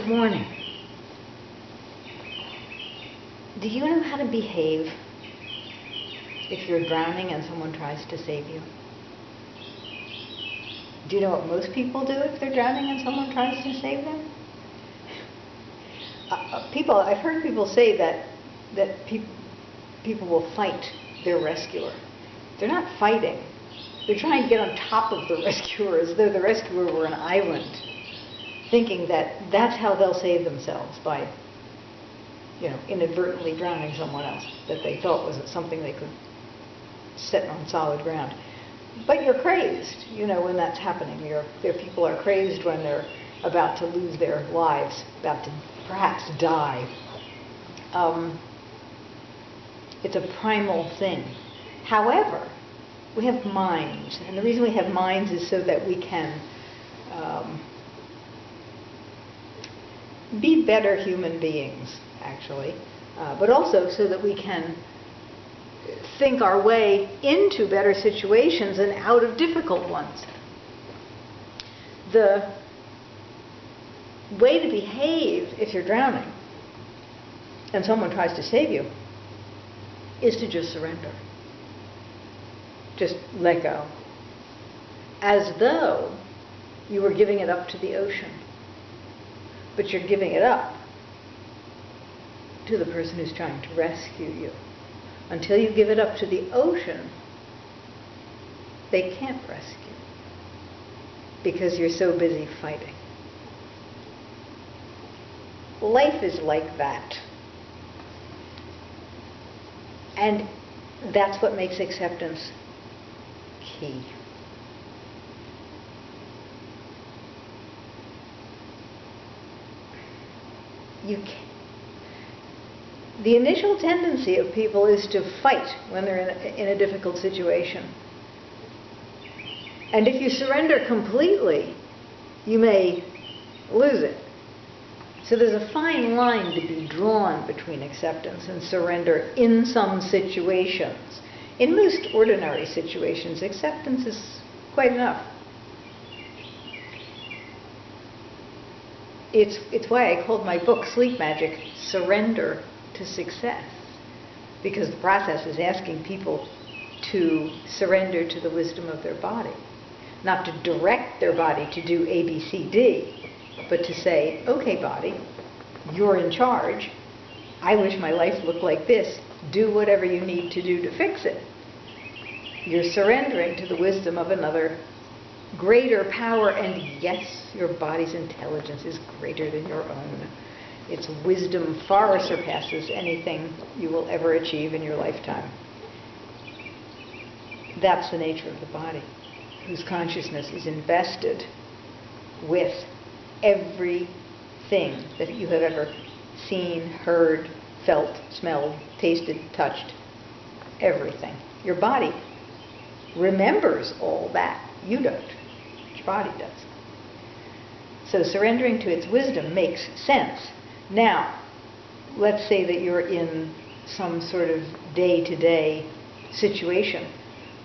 Good morning. Do you know how to behave if you're drowning and someone tries to save you? Do you know what most people do if they're drowning and someone tries to save them? I've heard people say that people will fight their rescuer. They're not fighting. They're trying to get on top of the rescuer as though the rescuer were an island, thinking that that's how they'll save themselves by, inadvertently drowning someone else that they thought was something they could set on solid ground. But you're crazed, when that's happening. People are crazed when they're about to lose their lives, about to perhaps die. It's a primal thing. However, we have minds, and the reason we have minds is so that we can be better human beings, actually, but also so that we can think our way into better situations and out of difficult ones. The way to behave if you're drowning and someone tries to save you is to just surrender. Just let go. As though you were giving it up to the ocean. But you're giving it up to the person who's trying to rescue you. Until you give it up to the ocean, they can't rescue because you're so busy fighting. Life is like that. And that's what makes acceptance key. The initial tendency of people is to fight when they're in a difficult situation. And if you surrender completely, you may lose it. So there's a fine line to be drawn between acceptance and surrender in some situations. In most ordinary situations, acceptance is quite enough. It's why I called my book, Sleep Magic, Surrender to Success. Because the process is asking people to surrender to the wisdom of their body. Not to direct their body to do A, B, C, D, but to say, okay, body, you're in charge. I wish my life looked like this. Do whatever you need to do to fix it. You're surrendering to the wisdom of another greater power, and yes, your body's intelligence is greater than your own. Its wisdom far surpasses anything you will ever achieve in your lifetime. That's the nature of the body, whose consciousness is invested with everything that you have ever seen, heard, felt, smelled, tasted, touched. Everything. Your body remembers all that. You don't. Your body does. So surrendering to its wisdom makes sense. Now, let's say that you're in some sort of day-to-day situation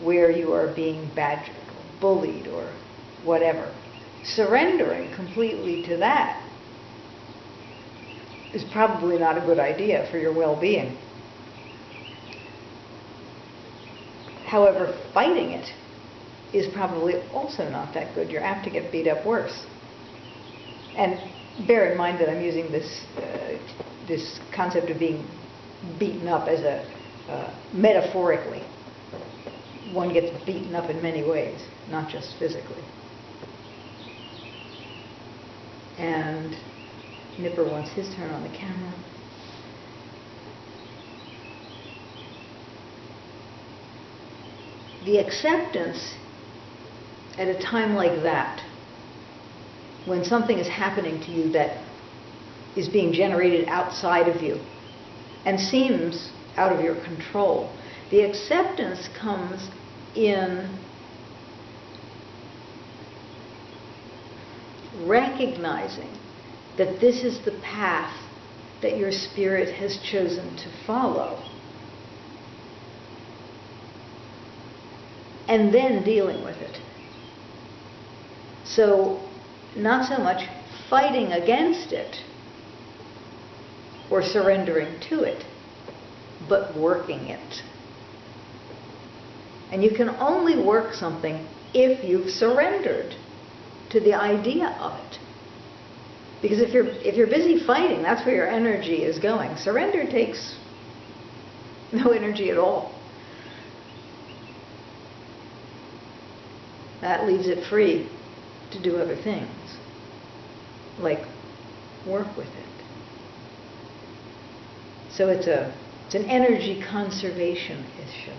where you are being badgered, or bullied, or whatever. Surrendering completely to that is probably not a good idea for your well-being. However, fighting it is probably also not that good. You're apt to get beat up worse. And bear in mind that I'm using this concept of being beaten up as metaphorically. One gets beaten up in many ways, not just physically. And Nipper wants his turn on the camera. The acceptance at a time like that, when something is happening to you that is being generated outside of you and seems out of your control, the acceptance comes in recognizing that this is the path that your spirit has chosen to follow. And then dealing with it. So, not so much fighting against it or surrendering to it, but working it. And you can only work something if you've surrendered to the idea of it. Because if you're busy fighting, that's where your energy is going. Surrender takes no energy at all. That leaves it free to do other things, like work with it. So it's an energy conservation issue.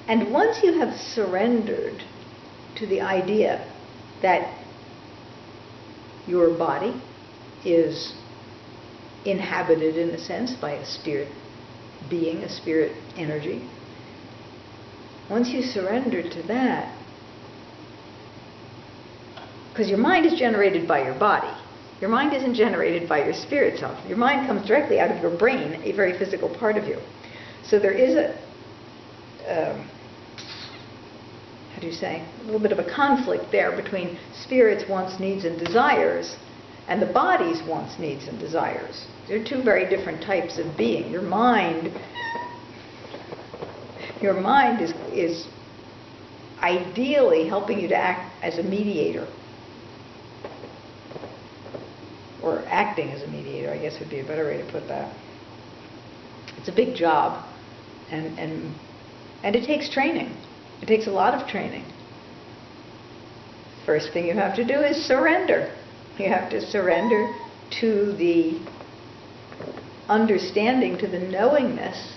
And once you have surrendered to the idea that your body is inhabited, in a sense, by a spirit being, a spirit energy, once you surrender to that, because your mind is generated by your body. Your mind isn't generated by your spirit self. Your mind comes directly out of your brain, a very physical part of you. So there is a little bit of a conflict there between spirit's wants, needs, and desires and the body's wants, needs, and desires. They're two very different types of being. Your mind is ideally helping you to act as a mediator, or acting as a mediator, I guess would be a better way to put that. It's a big job, and it takes training. It takes a lot of training. First thing you have to do is surrender. You have to surrender to the understanding, to the knowingness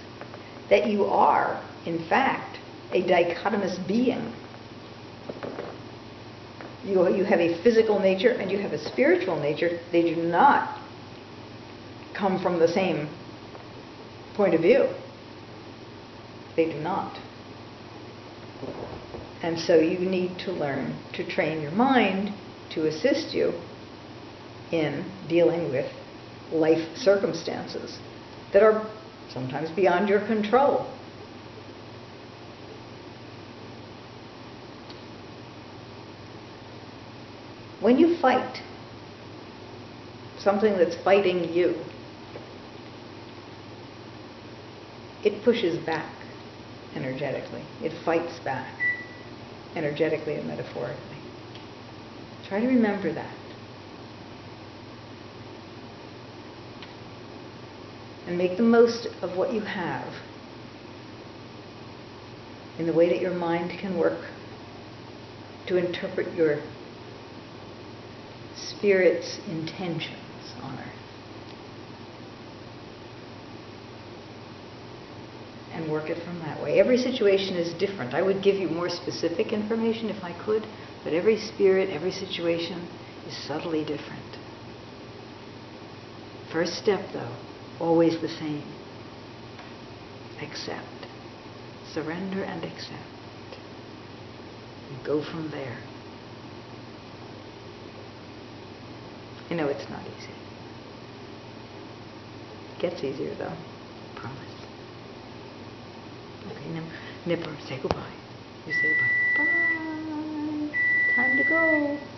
that you are, in fact, a dichotomous being. You have a physical nature and you have a spiritual nature. They do not come from the same point of view. They do not. And so you need to learn to train your mind to assist you in dealing with life circumstances that are sometimes beyond your control. When you fight something that's fighting you, it pushes back energetically. It fights back energetically and metaphorically. Try to remember that. And make the most of what you have in the way that your mind can work to interpret your spirit's intentions on earth. And work it from that way. Every situation is different. I would give you more specific information if I could, but every spirit, every situation is subtly different. First step, though, always the same. Accept. Surrender and accept. And go from there. You know it's not easy. It gets easier, though. I promise. Okay, Nipper, say goodbye. You say goodbye. Bye. Time to go.